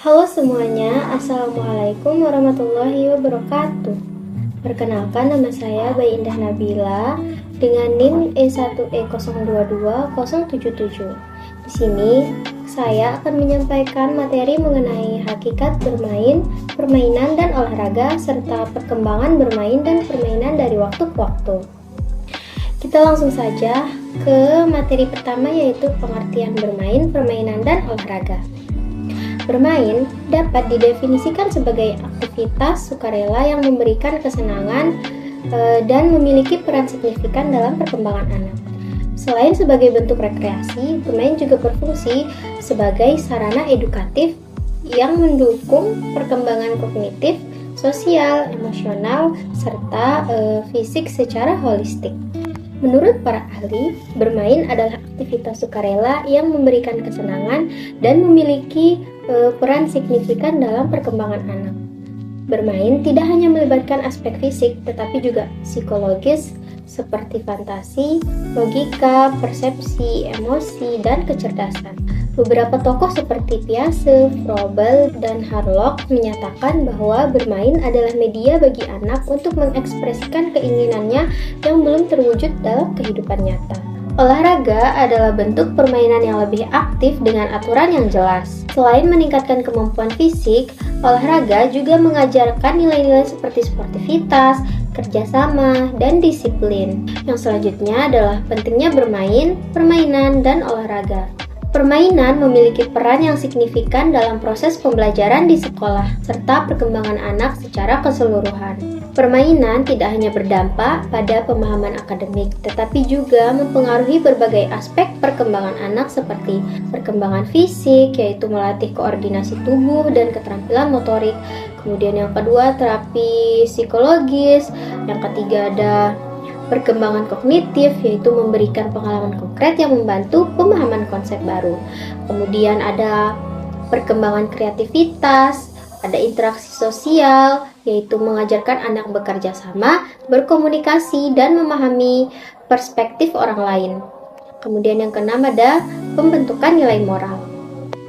Halo semuanya, Assalamualaikum warahmatullahi wabarakatuh. Perkenalkan, nama saya Bayi Indah Nabila dengan NIM E1E022077. Di sini saya akan menyampaikan materi mengenai hakikat bermain, permainan dan olahraga serta perkembangan bermain dan permainan dari waktu ke waktu. Kita langsung saja ke materi pertama, yaitu pengertian bermain, permainan dan olahraga. Bermain dapat didefinisikan sebagai aktivitas sukarela yang memberikan kesenangan dan memiliki peran signifikan dalam perkembangan anak. Selain sebagai bentuk rekreasi, bermain juga berfungsi sebagai sarana edukatif yang mendukung perkembangan kognitif, sosial, emosional, serta fisik secara holistik. Menurut para ahli, bermain adalah aktivitas sukarela yang memberikan kesenangan dan memiliki peran signifikan dalam perkembangan anak. Bermain tidak hanya melibatkan aspek fisik, tetapi juga psikologis seperti fantasi, logika, persepsi, emosi, dan kecerdasan. Beberapa tokoh seperti Piaget, Froebel, dan Harlock menyatakan bahwa bermain adalah media bagi anak untuk mengekspresikan keinginannya yang belum terwujud dalam kehidupan nyata. Olahraga adalah bentuk permainan yang lebih aktif dengan aturan yang jelas. Selain meningkatkan kemampuan fisik, olahraga juga mengajarkan nilai-nilai seperti sportivitas, kerjasama, dan disiplin. Yang selanjutnya adalah pentingnya bermain, permainan, dan olahraga. Permainan memiliki peran yang signifikan dalam proses pembelajaran di sekolah, serta perkembangan anak secara keseluruhan. Permainan tidak hanya berdampak pada pemahaman akademik, tetapi juga mempengaruhi berbagai aspek perkembangan anak seperti perkembangan fisik, yaitu melatih koordinasi tubuh dan keterampilan motorik. Kemudian yang kedua, terapi psikologis. Yang ketiga ada perkembangan kognitif, yaitu memberikan pengalaman konkret yang membantu pemahaman konsep baru. Kemudian ada perkembangan kreativitas, ada interaksi sosial, yaitu mengajarkan anak bekerja sama, berkomunikasi, dan memahami perspektif orang lain. Kemudian yang keenam ada pembentukan nilai moral.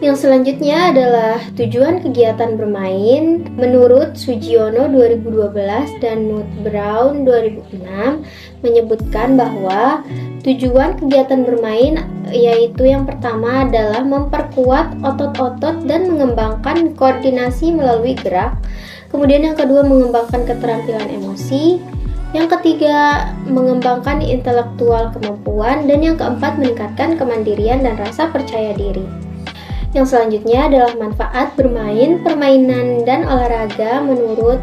Yang selanjutnya adalah tujuan kegiatan bermain. Menurut Sugiono 2012 dan Knut Brown 2006 menyebutkan bahwa tujuan kegiatan bermain yaitu yang pertama adalah memperkuat otot-otot dan mengembangkan koordinasi melalui gerak. Kemudian yang kedua, mengembangkan keterampilan emosi. Yang ketiga, mengembangkan intelektual kemampuan. Dan yang keempat, meningkatkan kemandirian dan rasa percaya diri. Yang selanjutnya adalah manfaat bermain, permainan, dan olahraga menurut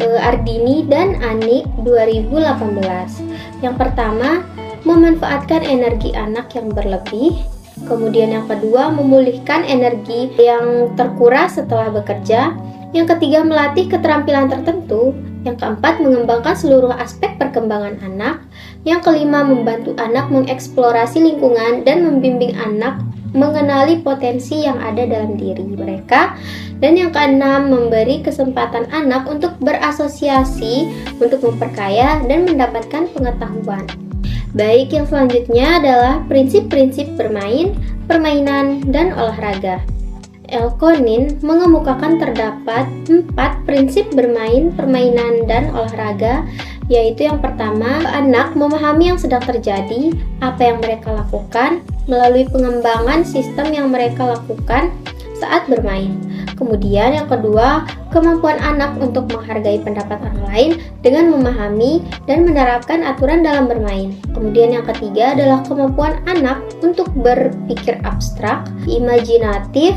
Ardini dan Anik 2018. Yang pertama, memanfaatkan energi anak yang berlebih. Kemudian yang kedua, memulihkan energi yang terkuras setelah bekerja. Yang ketiga, melatih keterampilan tertentu. Yang keempat, mengembangkan seluruh aspek perkembangan anak. Yang kelima, membantu anak mengeksplorasi lingkungan dan membimbing anak mengenali potensi yang ada dalam diri mereka. Dan yang keenam, memberi kesempatan anak untuk berasosiasi, untuk memperkaya dan mendapatkan pengetahuan. Baik, yang selanjutnya adalah prinsip-prinsip bermain, permainan, dan olahraga. Elkonin mengemukakan terdapat 4 prinsip bermain, permainan, dan olahraga, yaitu yang pertama, anak memahami yang sedang terjadi, apa yang mereka lakukan, melalui pengembangan sistem yang mereka lakukan saat bermain. Kemudian yang kedua, kemampuan anak untuk menghargai pendapat orang lain dengan memahami dan menerapkan aturan dalam bermain. Kemudian yang ketiga adalah kemampuan anak untuk berpikir abstrak, imajinatif,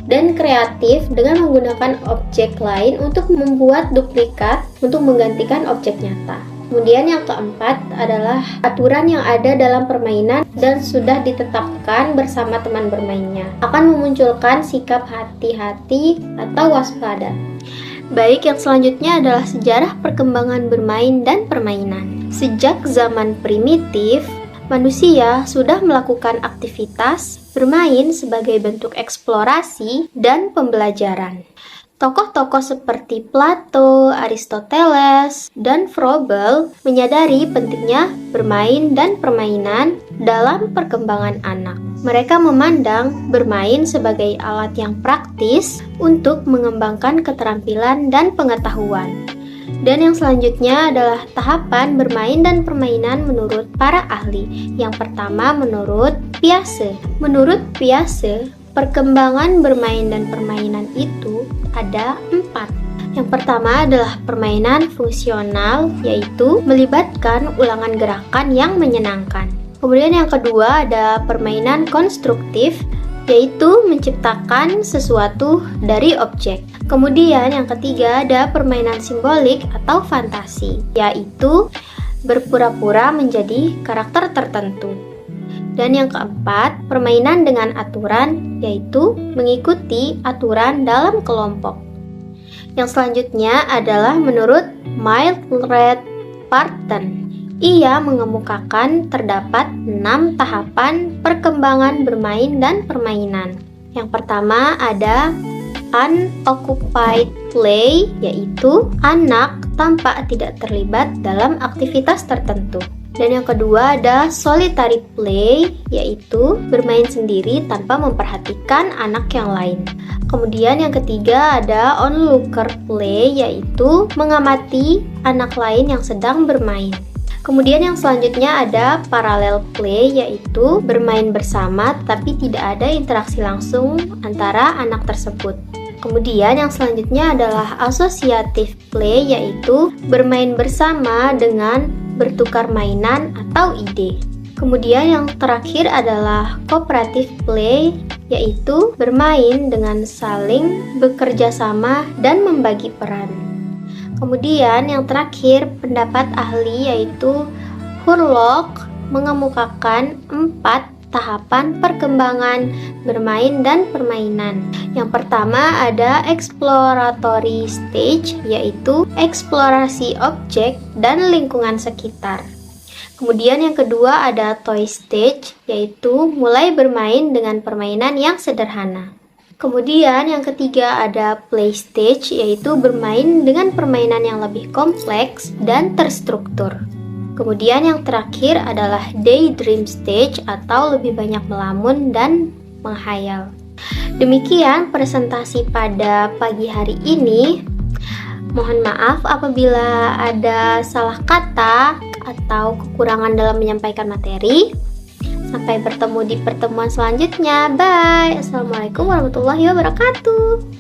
dan kreatif dengan menggunakan objek lain untuk membuat duplikat untuk menggantikan objek nyata. Kemudian yang keempat adalah aturan yang ada dalam permainan dan sudah ditetapkan bersama teman bermainnya akan memunculkan sikap hati-hati atau waspada. Baik, yang selanjutnya adalah sejarah perkembangan bermain dan permainan. Sejak zaman primitif, manusia sudah melakukan aktivitas bermain sebagai bentuk eksplorasi dan pembelajaran. Tokoh-tokoh seperti Plato, Aristoteles, dan Froebel menyadari pentingnya bermain dan permainan dalam perkembangan anak. Mereka memandang bermain sebagai alat yang praktis untuk mengembangkan keterampilan dan pengetahuan. Dan yang selanjutnya adalah tahapan bermain dan permainan menurut para ahli. Yang pertama menurut Piaget. Menurut Piaget, perkembangan bermain dan permainan itu ada 4. Yang pertama adalah permainan fungsional, yaitu melibatkan ulangan gerakan yang menyenangkan. Kemudian yang kedua ada permainan konstruktif, yaitu menciptakan sesuatu dari objek. Kemudian yang ketiga ada permainan simbolik atau fantasi, yaitu berpura-pura menjadi karakter tertentu. Dan yang keempat, permainan dengan aturan, yaitu mengikuti aturan dalam kelompok. Yang selanjutnya adalah menurut Mildred Parton. Ia mengemukakan terdapat 6 tahapan perkembangan bermain dan permainan. Yang pertama ada unoccupied play, yaitu anak tampak tidak terlibat dalam aktivitas tertentu. Dan yang kedua ada solitary play, yaitu bermain sendiri tanpa memperhatikan anak yang lain. Kemudian yang ketiga ada onlooker play, yaitu mengamati anak lain yang sedang bermain. Kemudian yang selanjutnya ada parallel play, yaitu bermain bersama tapi tidak ada interaksi langsung antara anak tersebut. Kemudian yang selanjutnya adalah associative play, yaitu bermain bersama dengan bertukar mainan atau ide. Kemudian yang terakhir adalah cooperative play, yaitu bermain dengan saling bekerja sama dan membagi peran. Kemudian yang terakhir, pendapat ahli yaitu Hurlock mengemukakan 4 tahapan perkembangan bermain dan permainan. Yang pertama ada exploratory stage, yaitu eksplorasi objek dan lingkungan sekitar. Kemudian yang kedua ada toy stage, yaitu mulai bermain dengan permainan yang sederhana. Kemudian yang ketiga ada play stage, yaitu bermain dengan permainan yang lebih kompleks dan terstruktur. Kemudian yang terakhir adalah daydream stage atau lebih banyak melamun dan menghayal. Demikian presentasi pada pagi hari ini. Mohon maaf apabila ada salah kata atau kekurangan dalam menyampaikan materi. Sampai bertemu di pertemuan selanjutnya. Bye. Assalamualaikum warahmatullahi wabarakatuh.